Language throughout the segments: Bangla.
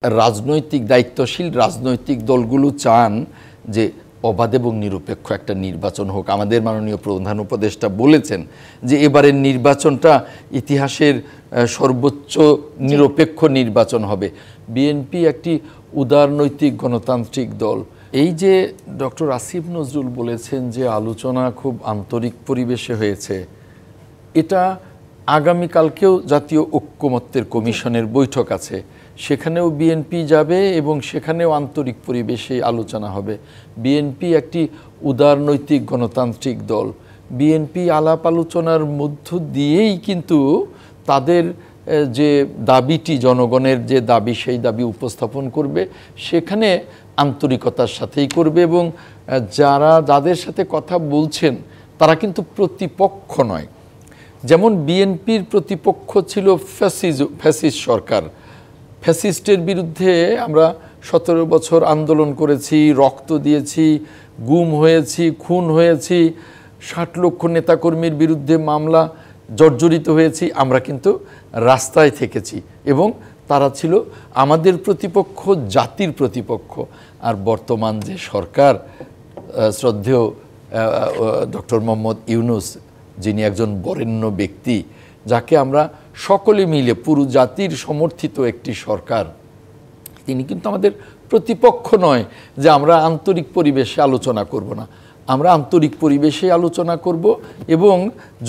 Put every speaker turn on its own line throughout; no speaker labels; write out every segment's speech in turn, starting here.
রাজনৈতিক দায়িত্বশীল রাজনৈতিক দলগুলো চান যে অবাধ এবং নিরপেক্ষ একটা নির্বাচন হোক। আমাদের মাননীয় প্রধান উপদেষ্টা বলেছেন যে এবারের নির্বাচনটা ইতিহাসের সর্বোচ্চ নিরপেক্ষ নির্বাচন হবে। বিএনপি একটি উদারনৈতিক গণতান্ত্রিক দল। এই যে ডক্টর আসিফ নজরুল বলেছেন যে আলোচনা খুব আন্তরিক পরিবেশে হয়েছে, এটা আগামীকালকেও জাতীয় ঐক্যমত্যের কমিশনের বৈঠক আছে, সেখানেও বিএনপি যাবে এবং সেখানেও আন্তরিক পরিবেশে আলোচনা হবে। বিএনপি একটি উদারনৈতিক গণতান্ত্রিক দল। বিএনপি আলাপ আলোচনার মধ্য দিয়েই কিন্তু তাদের যে দাবিটি, জনগণের যে দাবি, সেই দাবি উপস্থাপন করবে, সেখানে আন্তরিকতার সাথেই করবে। এবং যাদের সাথে কথা বলছেন তারা কিন্তু প্রতিপক্ষ নয়। যেমন বিএনপির প্রতিপক্ষ ছিল ফ্যাসিস্ট সরকার। ফ্যাসিস্টের বিরুদ্ধে আমরা 17 বছর আন্দোলন করেছি, রক্ত দিয়েছি, গুম হয়েছি, খুন হয়েছি, 60 লক্ষ নেতাকর্মীর বিরুদ্ধে মামলা জর্জরিত হয়েছি। আমরা কিন্তু রাস্তায় থেকেছি এবং তারা ছিল আমাদের প্রতিপক্ষ, জাতির প্রতিপক্ষ। আর বর্তমান যে সরকার, শ্রদ্ধেয় ডক্টর মোহাম্মদ ইউনূস, যিনি একজন বরেণ্য ব্যক্তি, যাকে আমরা সকলে মিলে পুরো জাতির সমর্থিত একটি সরকার, তিনি কিন্তু আমাদের প্রতিপক্ষ নয় যে আমরা আন্তরিক পরিবেশে আলোচনা করব না। আমরা আন্তরিক পরিবেশে আলোচনা করব এবং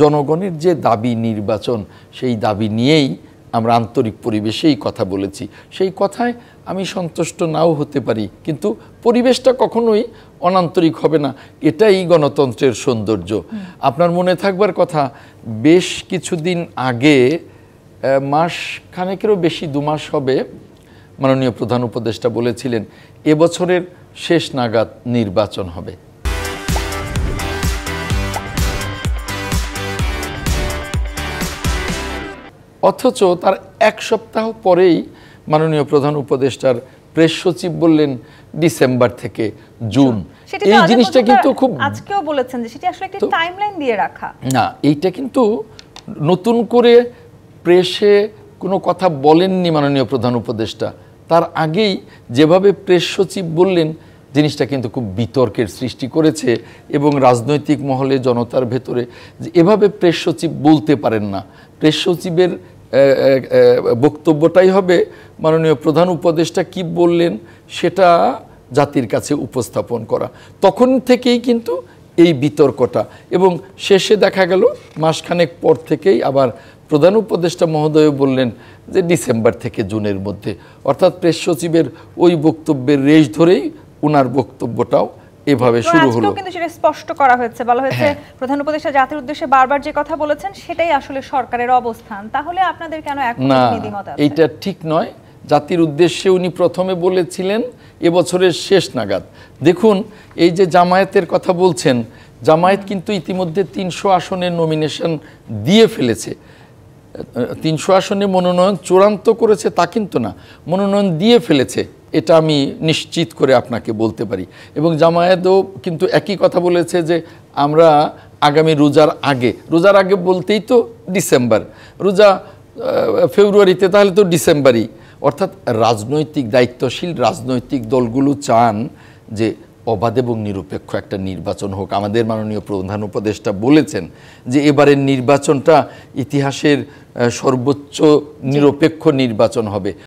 জনগণের যে দাবি নির্বাচন, সেই দাবি নিয়েই আমরা আন্তরিক পরিবেশেই কথা বলেছি। সেই কথায় আমি সন্তুষ্ট নাও হতে পারি, কিন্তু পরিবেশটা কখনোই অনান্তরিক হবে না। এটাই গণতন্ত্রের সৌন্দর্য। আপনার মনে থাকবার কথা, বেশ কিছুদিন আগে, মাস খানেকেরও বেশি, 2 মাস হবে, মাননীয় প্রধান উপদেষ্টা বলেছিলেন এবছরের শেষ নাগাদ নির্বাচন হবে। অথচ তার 1 সপ্তাহ পরেই মাননীয় প্রধান উপদেষ্টার প্রেস সচিব বললেন ডিসেম্বর থেকে জুন। এই জিনিসটা কিন্তু খুব,
আজকেও বলেছেন যে সেটা আসলে একটা টাইমলাইন দিয়ে রাখা
না। এইটা কিন্তু নতুন করে প্রেসে কোনো কথা বলেননি মাননীয় প্রধান উপদেষ্টা। তার আগেই যেভাবে প্রেস সচিব বললেন, জিনিসটা কিন্তু খুব বিতর্কের সৃষ্টি করেছে এবং রাজনৈতিক মহলে, জনতার ভেতরে যে এভাবে প্রেস সচিব বলতে পারেন না। প্রেস সচিবের বক্তব্যটাই হবে মাননীয় প্রধান উপদেষ্টা কি বললেন সেটা জাতির কাছে উপস্থাপন করা। তখন থেকেই কিন্তু এই বিতর্কটা, এবং শেষে দেখা গেল মাসখানেক পর থেকেই আবার প্রধান উপদেষ্টা মহোদয় বললেন যে ডিসেম্বর থেকে জুনের মধ্যে। অর্থাৎ প্রেস সচিবের ওই বক্তব্যের রেশ ধরেই ওনার বক্তব্যটাও এভাবে শুরু হলো।
কিন্তু সেটা স্পষ্ট করা হয়েছে, বলা হয়েছে প্রধান উপদেষ্টা জাতির উদ্দেশ্যে বারবার যে কথা বলেছেন সেটাই আসলে সরকারের অবস্থান। তাহলে আপনাদের কেন এখন দ্বিমত আছে?
এইটা ঠিক নয়। জাতির উদ্দেশ্যে উনি প্রথমে বলেছিলেন এবছরের শেষ নাগাদ। দেখুন, এই যে জামায়াতের কথা বলছেন, জামায়াত কিন্তু ইতিমধ্যে 300 আসনের নমিনেশন দিয়ে ফেলেছে। 300 আসনে মনোনয়ন চূড়ান্ত করেছে তা কিন্তু না, মনোনয়ন দিয়ে ফেলেছে, এটা আমি নিশ্চিত করে আপনাকে বলতে পারি। এবং জামায়াতও কিন্তু একই কথা বলেছে যে আমরা আগামী রোজার আগে বলতেই তো ডিসেম্বর, রোজা ফেব্রুয়ারিতে, তাহলে তো ডিসেম্বরই। অর্থাৎ রাজনৈতিক দায়িত্বশীল রাজনৈতিক দলগুলো চান যে অবাধ এবং নিরপেক্ষ একটা নির্বাচন হোক। আমাদের মাননীয় প্রধান উপদেষ্টা বলেছেন যে এবারের নির্বাচনটা ইতিহাসের সর্বোচ্চ নিরপেক্ষ নির্বাচন হবে।